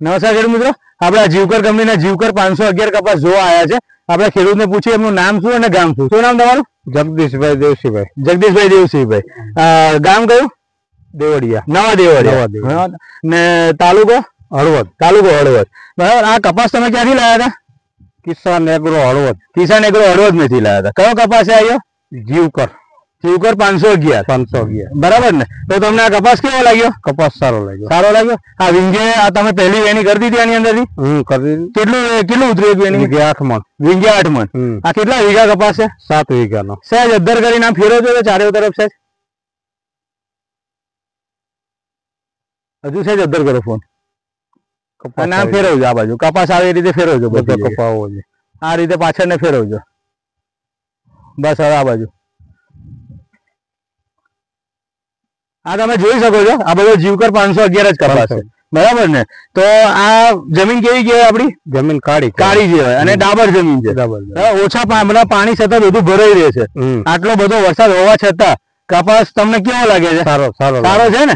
નમસ્કાર ખેડૂત મિત્રો, આપણે જીવકર કંપનીના જીવકર 511 કપાસ જોવા આવ્યા છે. આપણે ખેડૂતને પૂછીએ એમનું નામ શું અને ગામ શું. શું નામ તમારું? જગદીશભાઈ દેવસિંહભાઈ. જગદીશભાઈ દેવસિંહભાઈ. ગામ કયું? દેવડિયા. નવા દેવડિયા. ને તાલુકો હળવદ. તાલુકો હળવદ. બરાબર. આ કપાસ તમે ક્યાંથી લાવ્યા હતા? કિસાન એગ્રો હળવદ. કિસાન એગ્રો હળવદ માંથી લાવ્યા હતા. કયો કપાસ આવ્યો? જીવકર. જીવકર 511. બરાબર ને? તો તમને આ કપાસ કેવો લાગ્યો? કપાસ સારો લાગ્યો. સારો લાગ્યો. આ વિંગે તમે પહેલી વેણી કરી દીધી આની અંદરથી? કરી. કેટલું ઉતર્યું વેણી? વિંગે 8 મણ. વિંગે 8 મણ. આ કેટલા વીઘા કપાસ છે? 7 વીઘાનો. સહેજ અદ્ધર કરીને આમ ફેરવજો તો ચારે તરફ સહેજ. હજુ સહેજ અદ્ધર કરો ફોન. અને આમ ફેરવજો, આ બાજુ કપાસ આવે એ રીતે ફેરવજો. બધો કપાવો છે આ રીતે પાછળ ને ફેરવજો. બસ હવે આ બાજુ. આ તમે જોઈ શકો છો, આ બધો જીવકર 511 જ કપાસ છે. બરાબર ને? તો આ જમીન કેવી કહેવાય આપડી? જમીન કાળી કહેવાય અને ડાબર જમીન છે. ઓછા પાણી છતાં બધું ભરાઈ રહે છે. આટલો બધો વરસાદ હોવા છતાં કપાસ તમને કેવો લાગે છે? સારો છે ને?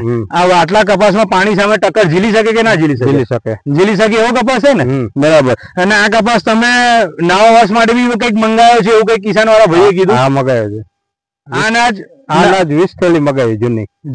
આટલા કપાસમાં પાણી સામે ટક્કર ઝીલી શકે કે ના ઝીલી શકે? ઝીલી શકે એવો કપાસ છે ને? બરાબર. અને આ કપાસ તમે નવા વર્ષ માટે બી કઈક મંગાવ્યો છે એવું કઈક કિસાન વાળા ભાઈએ કીધું? હા, મંગાવ્યો છે. અનાજ 20 થેલી મંગાવી.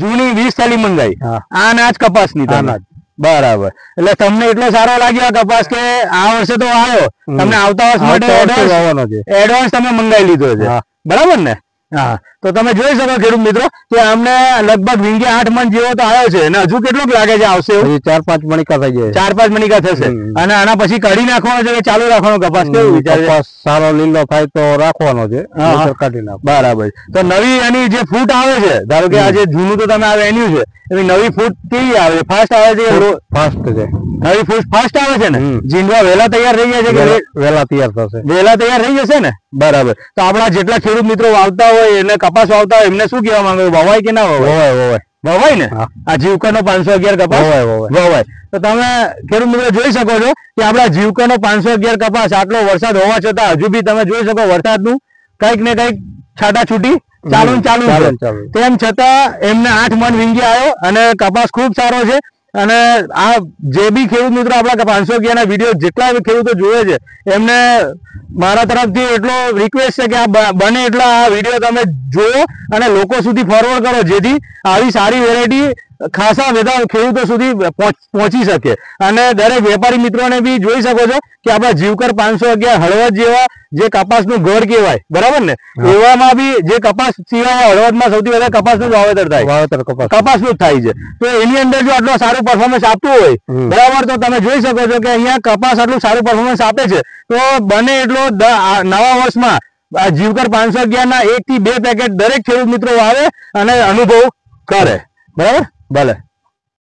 જૂની 20 થેલી મંગાવી. આ અનાજ કપાસ ની અનાજ. બરાબર. એટલે તમને એટલો સારો લાગ્યો આ કપાસ કે આ વર્ષે તો આવ્યો, તમને આવતા વર્ષ માટે એડવાન્સ તમે મંગાવી લીધો છે. બરાબર ને? હા. તો તમે જોઈ શકો ખેડૂત મિત્રો કે અમને લગભગ વિંગે 8 મણ જેવો તો આવ્યો છે. અને હજુ કેટલું લાગે છે આવશે? 4-5 મણકા થઈ જાય. 4-5 મણકા થશે. અને આના પછી કાઢી નાખવાનો છે કે ચાલુ રાખવાનો કપાસ? કેવું વિચાર? કપાસ સારો લીલો થાય તો રાખવાનો છે, કાઢી નાખો. બરાબર. તો નવી એની જે ફૂટ આવે છે, ધારો કે આ જે જૂનું તો તમે આવે એનું છે, એની નવી ફૂટ કેવી આવે? ફાસ્ટ આવે છે? ફાસ્ટ છે. નવી ફૂટ ફાસ્ટ આવે છે ને? જીંડવા વહેલા તૈયાર થઈ જાય છે કે વહેલા તૈયાર થશે? વહેલા તૈયાર થઈ જશે ને? બરાબર. તો આપણા જેટલા ખેડૂત મિત્રો વાવતા હોય એને કપાસ વાવતા હોય એમને શું કહેવા માંગે? વવાય કે ના વવાય? વવાય ને? આ જીવકર નો 511 કપાસ વવાય. તો તમે ખેડૂત મિત્રો જોઈ શકો છો કે આપણા જીવકર નો 511 કપાસ આટલો વરસાદ હોવા છતાં હજુ બી તમે જોઈ શકો વરસાદનું કઈક ને કઈક છાટાછૂટી ચાલુ તેમ છતાં એમને 8 મણ વિંગે આવ્યો અને કપાસ ખૂબ સારો છે. અને આ જે બી ખેડૂત મિત્રો આપણા 511 ના વિડીયો જેટલા ખેડૂતો જોવે છે એમને મારા તરફથી એટલો રિક્વેસ્ટ છે કે આ બને એટલા આ વિડીયો તમે જુઓ અને લોકો સુધી ફોરવર્ડ કરો, જેથી આવી સારી વેરાયટી ખાસા બધા ખેડૂતો સુધી પહોંચી શકે. અને દરેક વેપારી મિત્રોને બી જોઈ શકો છો કે આપણા જીવકર 511 હળવદ જેવા જે કપાસનું ઘર કહેવાય, બરાબર ને, એવામાં બી જે કપાસ સિવાય હળવદમાં સૌથી વધારે કપાસનું વાવેતર થાય, કપાસનું જ થાય છે. તો એની અંદર જો આટલું સારું પરફોર્મન્સ આપતું હોય, બરાબર, તો તમે જોઈ શકો છો કે અહીંયા કપાસ આટલું સારું પરફોર્મન્સ આપે છે. તો બને એટલો નવા વર્ષમાં જીવકર 511 ના 1 થી 2 પેકેટ દરેક ખેડૂત મિત્રો આવે અને અનુભવ કરે. બરાબર? ભલે.